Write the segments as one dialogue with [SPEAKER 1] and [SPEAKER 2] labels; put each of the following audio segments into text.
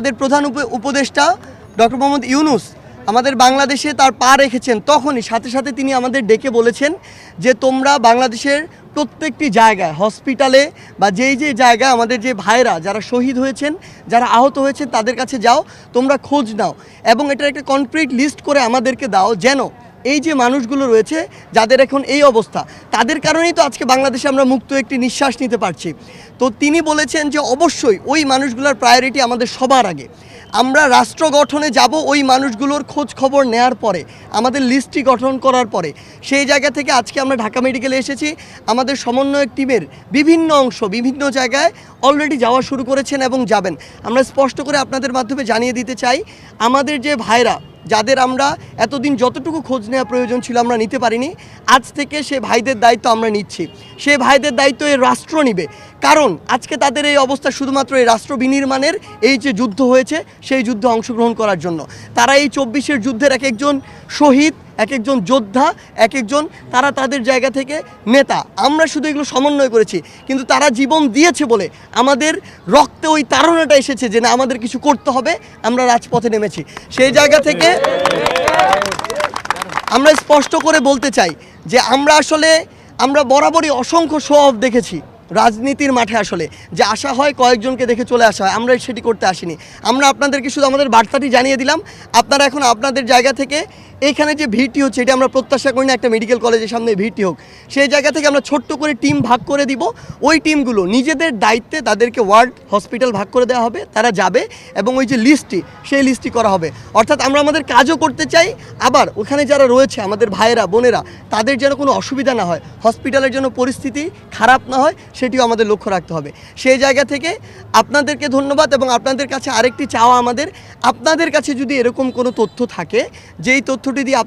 [SPEAKER 1] আমাদের প্রধান উপদেষ্টা ডক্টর মোহাম্মদ ইউনূস আমাদের বাংলাদেশে তার পা রেখেছেন, তখনই সাথে সাথে তিনি আমাদের ডেকে বলেছেন যে তোমরা বাংলাদেশের প্রত্যেকটি জায়গায়, হসপিটালে বা যেই জায়গায় আমাদের যে ভাইরা যারা শহীদ হয়েছেন, যারা আহত হয়েছেন, তাদের কাছে যাও, তোমরা খোঁজ নাও এবং এটার একটা কনক্রিট লিস্ট করে আমাদেরকে দাও, যেন এই যে মানুষগুলো রয়েছে যাদের এখন এই অবস্থা, তাদের কারণেই তো আজকে বাংলাদেশে আমরা মুক্ত একটি নিঃশ্বাস নিতে পারছি। তো তিনি বলেছেন যে অবশ্যই ওই মানুষগুলোর প্রায়োরিটি আমাদের সবার আগে। আমরা রাষ্ট্র গঠনে যাব ওই মানুষগুলোর খোঁজ খবর নেওয়ার পরে, আমাদের লিস্টটি গঠন করার পরে। সেই জায়গা থেকে আজকে আমরা ঢাকা মেডিকেলে এসেছি। আমাদের সমন্বয়ক টিমের বিভিন্ন অংশ বিভিন্ন জায়গায় অলরেডি যাওয়া শুরু করেছেন এবং যাবেন। আমরা স্পষ্ট করে আপনাদের মাধ্যমে জানিয়ে দিতে চাই, আমাদের যে ভাইরা যাদের আমরা এতদিন যতটুকু খোঁজ নেওয়া প্রয়োজন ছিল আমরা নিতে পারিনি, আজ থেকে সে ভাইদের দায়িত্ব আমরা নিচ্ছি। সে ভাইদের দায়িত্ব এই রাষ্ট্র নিবে, কারণ আজকে তাদের এই অবস্থা শুধুমাত্র এই রাষ্ট্র বিনির্মাণের এই যে যুদ্ধ হয়েছে সেই যুদ্ধে অংশগ্রহণ করার জন্য। তারা এই 24-এর যুদ্ধের এক একজন শহীদ, এক একজন যোদ্ধা, এক একজন তারা তাদের জায়গা থেকে নেতা। আমরা শুধু এগুলো সমন্বয় করেছি, কিন্তু তারা জীবন দিয়েছে বলে আমাদের রক্তে ওই তাড়নাটা এসেছে যে না, আমাদের কিছু করতে হবে, আমরা রাজপথে নেমেছি। সেই জায়গা থেকে আমরা স্পষ্ট করে বলতে চাই যে আমরা বরাবরই অসংখ্য শো অফ দেখেছি রাজনীতির মাঠে। আসলে যে আশা হয় কয়েকজনকে দেখে চলে আসা হয়, আমরা সেটি করতে আসিনি। আমরা আপনাদেরকে শুধু আমাদের বার্তাটি জানিয়ে দিলাম। আপনারা এখন আপনাদের জায়গা থেকে এইখানে যে ভিড়টি হচ্ছে, এটা আমরা প্রত্যাশা করি না একটা মেডিকেল কলেজের সামনে ভিড়টি হোক। সেই জায়গা থেকে আমরা ছোট্ট করে টিম ভাগ করে দিব। ওই টিমগুলো নিজেদের দায়িত্বে তাদেরকে ওয়ার্ড হসপিটাল ভাগ করে দেওয়া হবে, তারা যাবে এবং ওই যে লিস্টটি, সেই লিস্টটি করা হবে। অর্থাৎ আমরা আমাদের কাজও করতে চাই, আবার ওখানে যারা রয়েছে আমাদের ভাইয়েরা বোনেরা, তাদের যেন কোনো অসুবিধা না হয়, হসপিটালের জন্য পরিস্থিতি খারাপ না হয়, সেটিও আমাদের লক্ষ্য রাখতে হবে। সেই জায়গা থেকে আপনাদেরকে ধন্যবাদ এবং আপনাদের কাছে আরেকটি চাওয়া আমাদের, আপনাদের কাছে যদি এরকম কোনো তথ্য থাকে, যেই তথ্যটি দিয়ে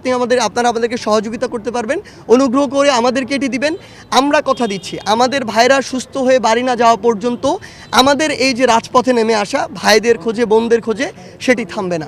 [SPEAKER 1] আপনারা আমাদেরকে সহযোগিতা করতে পারবেন, অনুগ্রহ করে আমাদেরকে এটি দিবেন। আমরা কথা দিচ্ছি, আমাদের ভাইরা সুস্থ হয়ে বাড়ি না যাওয়া পর্যন্ত আমাদের এই যে রাজপথে নেমে আসা ভাইদের খোঁজে, বোনদের খোঁজে, সেটি থামবে না।